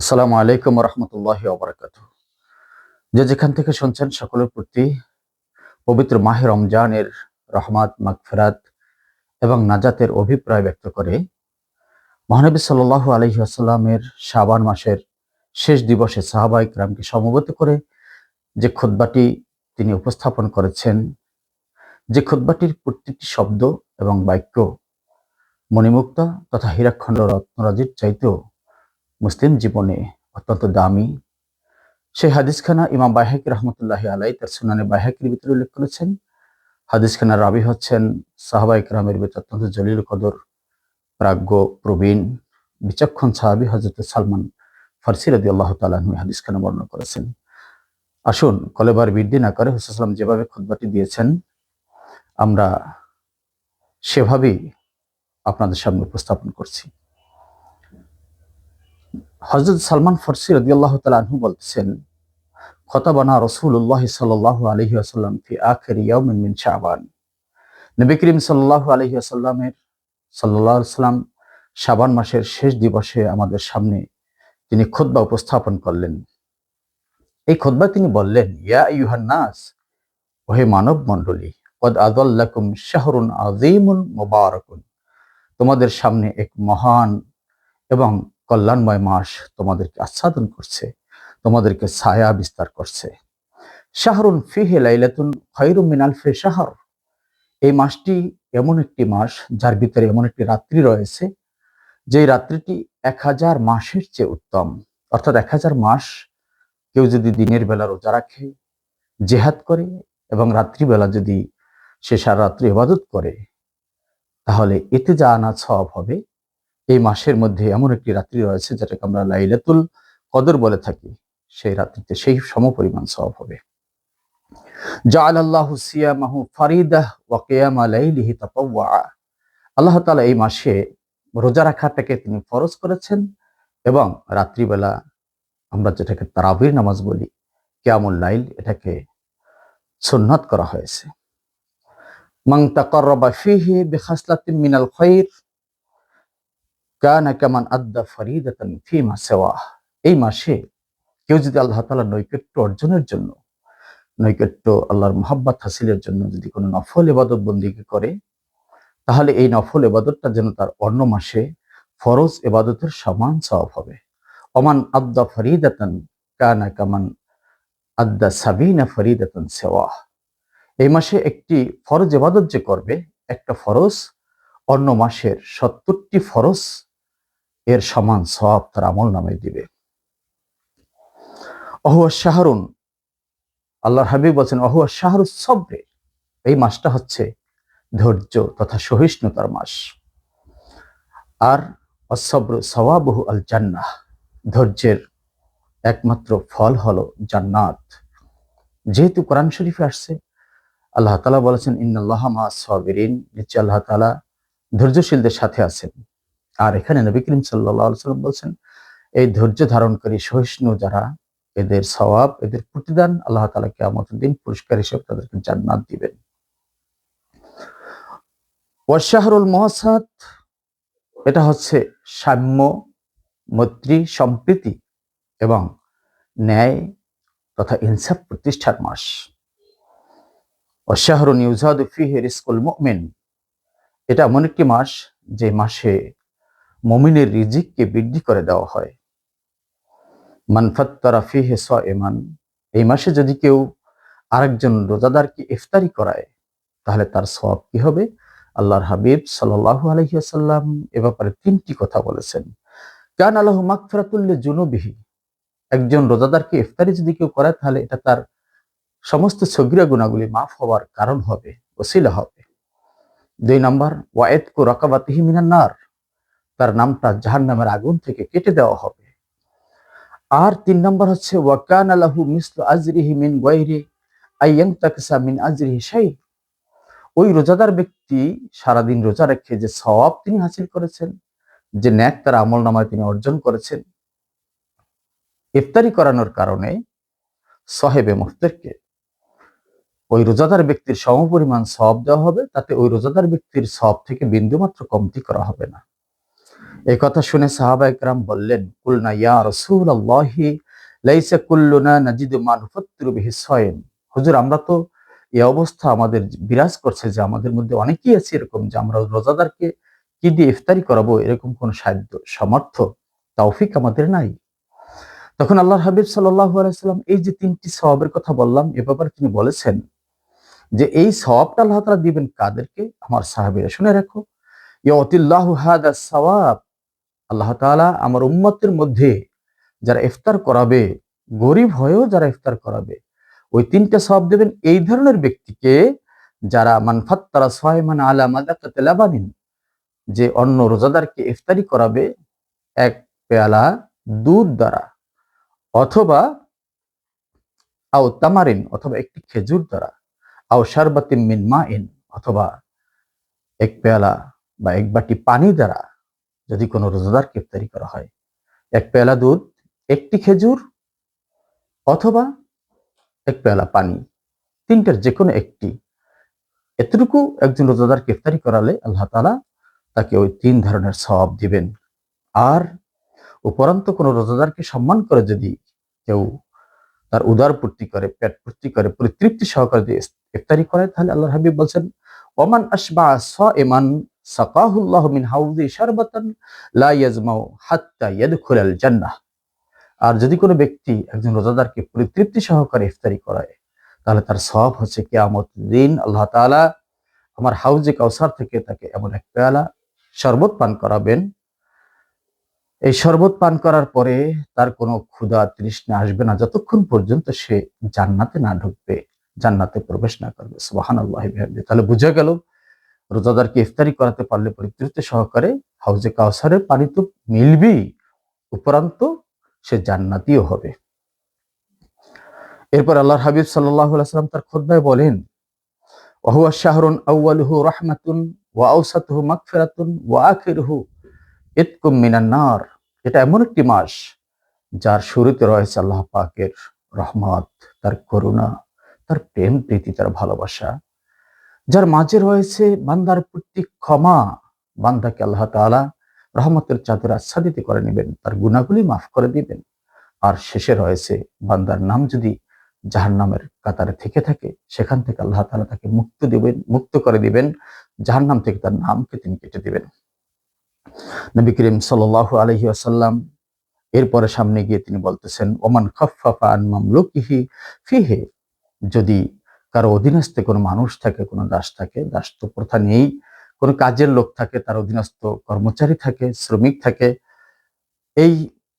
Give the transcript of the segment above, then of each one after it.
আসসালামু আলাইকুম রহমতুল্লাহি ওয়া বারাকাতুহু। যে যেখান থেকে শুনছেন সকলের প্রতি পবিত্র মাহে রমজানের রহমত, মাগফিরাত এবং নাজাতের অভিপ্রায় ব্যক্ত করে মহানবী সাল্লাল্লাহু আলাইহি ওয়াসাল্লামের শাবান মাসের শেষ দিবসে সাহাবায়ে কিরামকে সমবেত করে যে খুতবাটি তিনি উপস্থাপন করেছেন, যে খুতবাটির প্রত্যেকটি শব্দ এবং বাক্য মণিমুক্তা তথা হীরাখণ্ড রত্নরাজির চাইতেও মুসলিম জীবনে অত্যন্ত দামি, সেই হাদিসখানা ইমাম বাইহাকী রহমতুল্লাহি আলাইহি তার সুনানে বাইহাকীর ভিতরে উল্লেখ করেছেন। হাদিসখানার রাবী হচ্ছেন সাহাবায়ে কেরামের ভিতর অত্যন্ত জলিল কদর, প্রাজ্ঞ, প্রবীণ, বিচক্ষণ সাহাবী হযরত সালমান ফারসি রাদিয়াল্লাহু তাআলা আনহু হাদিসখানা বর্ণনা করেছেন। আসুন কলেবার বৃদ্ধি না করে রাসূল সাল্লাল্লাহু আলাইহি ওয়াসাল্লাম যেভাবে খুতবাটি দিয়েছেন আমরা সেভাবেই আপনাদের সামনে উপস্থাপন করছি। হযরত সালমান ফারসি রাদিয়াল্লাহু তাআলা আনহু বলতেছেন, খতাবানা রাসূলুল্লাহ সাল্লাল্লাহু আলাইহি ওয়াসাল্লাম ফি আখির ইয়াউমিন মিন শাবান। নবী করিম সাল্লাল্লাহু আলাইহি ওয়াসাল্লাম শাবান মাসের শেষ দিবসে আমাদের সামনে তিনি খুতবা উপস্থাপন করলেন। এই খুতবায় তিনি বললেন, ইয়া আইয়ুহান নাস, ওহে মানব মণ্ডলী, কদ আযাল্লাকুম শাহরুন আযীমুন মুবারাকুন, তোমাদের সামনে এক মহান এবং কল্যাণময় মাস তোমাদেরকে আচ্ছাদন করছে, তোমাদেরকে ছায়া বিস্তার করছে। শাহরুন ফিহি লাইলাতুন খায়রুম মিন আলফি শাহর, এই মাসটি এমন একটি মাস যার ভিতরে এমন একটি রাত্রি রয়েছে যে রাত্রিটি 1000 মাসের চেয়ে উত্তম। অর্থাৎ 1000 মাস কেউ যদি দিনের বেলা রোজা রাখে, জেহাদ করে এবং রাত্রিবেলা যদি সে সারা রাত্রি ইবাদত করে, তাহলে এতে যা আনা সওয়াব হবে, এই মাসের মধ্যে এমন একটি রাত্রি রয়েছে যেটাকে আমরা লাইলাতুল কদর বলে থাকি, সেই রাত্রিতে সেই সমপরিমাণ সওয়াব হবে। জাআলাল্লাহু সিয়ামাহু ফারিদাহ ওয়া কিয়ামা লাইলিহি তাতাওয়া, আল্লাহ তাআলা এই মাসে রোজা রাখাটাকে তিনি ফরজ করেছেন এবং রাত্রিবেলা আমরা যেটাকে তারাবির নামাজ বলি, কিয়ামুল লাইল, এটাকে সুন্নাত করা হয়েছে। মান তাকাররাবা ফীহি বিখাসলাতিন মিনাল খায়র কানা কামান আদ্দা ফরিদাতান ফীমা সিওয়াহ, এই মাসে কেউ যদি আল্লাহ তাআলার নৈকট্য অর্জনের জন্য, নৈকট্য আল্লাহর মহব্বত হাসিলের জন্য যদি কোনো নফল ইবাদত বন্দেগী করে, তাহলে এই নফল ইবাদতটা যেন তার অন্য মাসে ফরজ ইবাদতের সমান সওয়াব হবে। ওমান আদ্দা ফরিদাতান কানা কামান আদ্দা সাবিনা ফরিদাতান সিওয়াহ, এই মাসে একটি ফরজ ইবাদত যে করবে, একটা ফরজ অন্য মাসের 70টি ফরজ এর সমান সওয়াব তার আমলনামায় দিবে। ওহুয়া শাহরুন, আল্লাহর হাবিব বলেন, ওহুয়া শাহরুস সবরে, এই মাসটা হচ্ছে ধৈর্য তথা সহিষ্ণুতার মাস। আর অসব্র সওয়াবুহু আল জান্নাহ, ধৈর্যের একমাত্র ফল হলো জান্নাত। যেহেতু কোরআন শরীফে আসছে, আল্লাহ তাআলা বলেছেন, ইন্নাল্লাহা মাআস সাবিরিন, নিশ্চয় আল্লাহ তাআলা ধৈর্যশীলদের সাথে আছেন। আর এখানে নবী করিম সাল্লাল্লাহু আলাইহি ওয়াসাল্লাম বলেছেন, এই ধৈর্য ধারণকারী সহিষ্ণু যারা, এদের সওয়াব, এদের প্রতিদান আল্লাহ তাআলা কিয়ামতের দিন পুরস্কার হিসেবে তাদেরকে জান্নাত দিবেন। ওয়া শাহরুল মুওয়াসাত, এটা হচ্ছে সাম্য, মৈত্রী, সম্প্রীতি এবং ন্যায় তথা ইনসাফ প্রতিষ্ঠার মাস। ওয়া শাহরুন ইউজাদু ফীহি রিজকুল মুমিন, এটা এমন একটি মাস যে মাসে মুমিনের রিজিককে বৃদ্ধি করে দেওয়া হয়। মান ফাত্তারা ফীহি সাইমান, এই মাসে যদি কেউ আরেকজন রোজাদারকে ইফতারি করায়, তাহলে তার সওয়াব কি হবে? আল্লাহর হাবিব সাল্লাল্লাহু আলাইহি ওয়াসাল্লাম এ ব্যাপারে 3টি কথা বলেছেন। কানা লাহু মাগফিরাতুল লিজুনুবিহি, একজন রোজাদারকে ইফতারি যদি কেউ করায়, তাহলে এটা তার সমস্ত সগীরা গুনাহগুলি মাফ হওয়ার কারণ হবে, ওসিলা হবে। 2 নাম্বার, ওয়া ইতকু রাকাবাতিহি মিনান নার, তার নামটা জাহান্নামের আগুন থেকে কেটে দেওয়া হবে। আর 3 নাম্বার হচ্ছে, ওয়া কানা লাহু মিসলু আজরিহি মিন গায়রি আইয়ানতাকিসা মিন আজরিহি শাই, ওই রোজাদার ব্যক্তি সারাদিন রোজা রেখে যে সওয়াব তিনি হাসিল করেছেন, যে নেক তার আমলনামায় তিনি অর্জন করেছেন, ইফতারি করানোর কারণে সাহেবে মুফতিরকে ওই রোজাদার ব্যক্তির সমপরিমাণ সওয়াব দেওয়া হবে, তাতে ওই রোজাদার ব্যক্তির সওয়াব থেকে বিন্দুমাত্র কমতি করা হবে না। এই কথা শুনে সাহাবা একরাম বললেন, কুলনা ইয়া রাসূলুল্লাহি লাইসা কুল্লুনা নাজিদু মা নুফাত্তিরু বিহি সায়ম। হুজুর, আমরা তো এই অবস্থা আমাদের বিরাজ করছে যে আমাদের মধ্যে অনেকেই আছে এরকম যে আমরা রোজাদারকে কি দিয়ে ইফতারি করাবো এরকম কোন সাধ্য সামর্থ্য তৌফিক আমাদের নাই। তখন আল্লাহর হাবিব সাল্লাল্লাহু আলাইহি সাল্লাম এই যে তিনটি সওয়াবের কথা বললাম এ ব্যাপারে তিনি বলেছেন যে এই সওয়াবটা আল্লাহ তাআলা দিবেন কাদেরকে? আমার সাহাবীরা শুনে রাখো, ইয়াতিল্লাহু হাদা সওয়াব, আল্লাহ তাআলা আমার উম্মতের মধ্যে যারা ইফতার করাবে, গরিব হয়েও যারা ইফতার করাবে, ওই তিনটা সওয়াব দেবেন এই ধরনের ব্যক্তিকে যারা মান ফাত্তারা সায়মান আলা মাদাকাতি লাবানিন, যে অন্য রোজাদারকে ইফতারি করাবে এক পেয়ালা দুধ দ্বারা, অথবা আও তামারিন, অথবা একটি খেজুর দ্বারা, আও শারবাতিন মিন মাইন, অথবা এক পেয়ালা বা এক বাটি পানি দ্বারা যদি কোনো রোজাদারকে ইফতারি করা হয়, এক পেয়ালা দুধ, একটি খেজুর, অথবা এক পেয়ালা পানি, তিনটার যে কোনো একটি, এতটুকু একজন রোজাদারকে ইফতারি করালে আল্লাহ তাআলা তাকে ওই তিন ধরনের সওয়াব দিবেন। আর উপরন্ত কোনো রোজাদারকে সম্মান করে যদি কেউ তার উদার পূর্তি করে, পেট পূর্তি করে, পরিতৃপ্তি সহকারে যদি ইফতারি করে, তাহলে আল্লাহর হাবিব বলছেন, ওমান আশবা সাইমান সাকাহুল্লাহু মিন হাউজি শারবাতান লা ইয়াজমাউ হাত্তা ইয়াদখুলাল জান্নাহ। আর যদি কোনো ব্যক্তি একজন রোজাদারকে পরিতৃপ্তি সহকারে ইফতারি করায়, তাহলে তার সওয়াব হচ্ছে কিয়ামত দিন আল্লাহ তাআলা আমার হাউজে কাউসার থেকে তাকে এমন এক পেয়ালা শরবত পান করাবেন, এই শরবত পান করার পরে তার কোনো ক্ষুধা তৃষ্ণা আসবে না যতক্ষণ পর্যন্ত সে জান্নাতে না ঢুকবে, জান্নাতে প্রবেশ না করবে। সুবহানাল্লাহি বিহামদিহি। তাহলে বুঝা গেল রোজাদারকে ইফতারি করাতে পারলে পরিতৃপ্তি সহকারে হাউজে কাউসারের পানি তো মিলবেই, উপরন্ত সে জান্নাতীও হবে। এরপর আল্লাহর হাবিব সাল্লাল্লাহু আলাইহি ওয়াসাল্লাম তার খুতবায় বলেন, ওয়াহুয়া শাহরুন আউয়ালুহু রাহমাতুন ওয়া আওসাতুহু মাগফিরাতুন ওয়া আখিরুহু ইতকুম মিনান নার। এটা এমন একটি মাস যার শুরুতে রয়েছে আল্লাহ পাকের রহমত, তার করুণা, তার প্রেম প্রীতি, তার ভালোবাসা, যার মাঝে রয়েছে বান্দার প্রতি ক্ষমা, বান্দাকে আল্লাহ তাআলা রহমতের চাদরে আচ্ছাদিত করে নেবেন, তার গুনাহগুলি মাফ করে দিবেন। আর শেষে রয়েছে বান্দার নাম যদি জাহান্নামের কাতারে থেকে থাকে, সেখান থেকে আল্লাহ তাআলা তাকে মুক্ত করে দিবেন, জাহান্নাম থেকে তার নামকে তিনি কেটে দিবেন। নবী করিম সাল্লাল্লাহু আলাইহি ওয়াসাল্লাম এরপরে সামনে গিয়ে তিনি বলতেছেন, ওমান খাফফাফা আন মামলুকিহি ফিহি, যদি কারো অধীনস্থে কোনো মানুষ থাকে, কোনো দাস থাকে, দাস তো প্রথা নেই, কোনো কাজের লোক থাকে, তার অধীনস্থ কর্মচারী থাকে, শ্রমিক থাকে, এই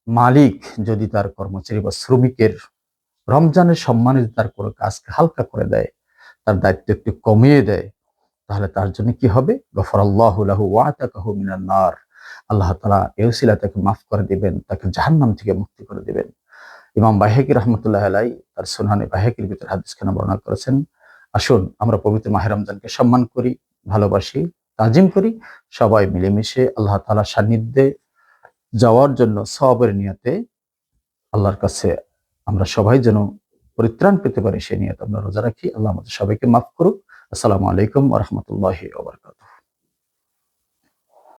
মালিক যদি তার কর্মচারী বা শ্রমিকের রমজানের সম্মানে তার কোনো কাজকে হালকা করে দেয়, তার দায়িত্ব একটু কমিয়ে দেয়, তাহলে তার জন্য কি হবে? গফরাল্লাহু লাহু ওয়া আতাকাহু মিনান নার, আল্লাহ তাআলা এই উসিলায় তাকে মাফ করে দিবেন, তাকে জাহান্নাম থেকে মুক্তি করে দিবেন। ইমাম বাইহাকী রাহমাতুল্লাহ আলাইহি তার সুনানে বাইহাকীর ভিতরে হাদিসখানা বর্ণনা করেছেন। আসুন আমরা পবিত্র মাহে রমজানকে সম্মান করি, ভালোবাসি, তাজিম করি, সবাই মিলেমিশে আল্লাহ তাআলার সান্নিধ্যে যাওয়ার জন্য সওয়াবের নিয়তে আল্লাহর কাছে আমরা সবাই যেন পরিত্রাণ পেতে পারি সেই নিয়তে আমরা রোজা রাখি। আল্লাহ আমাদের সবাইকে মাফ করুক। আসসালামু আলাইকুম ওয়া রাহমাতুল্লাহি ওয়া বারাকাতুহু।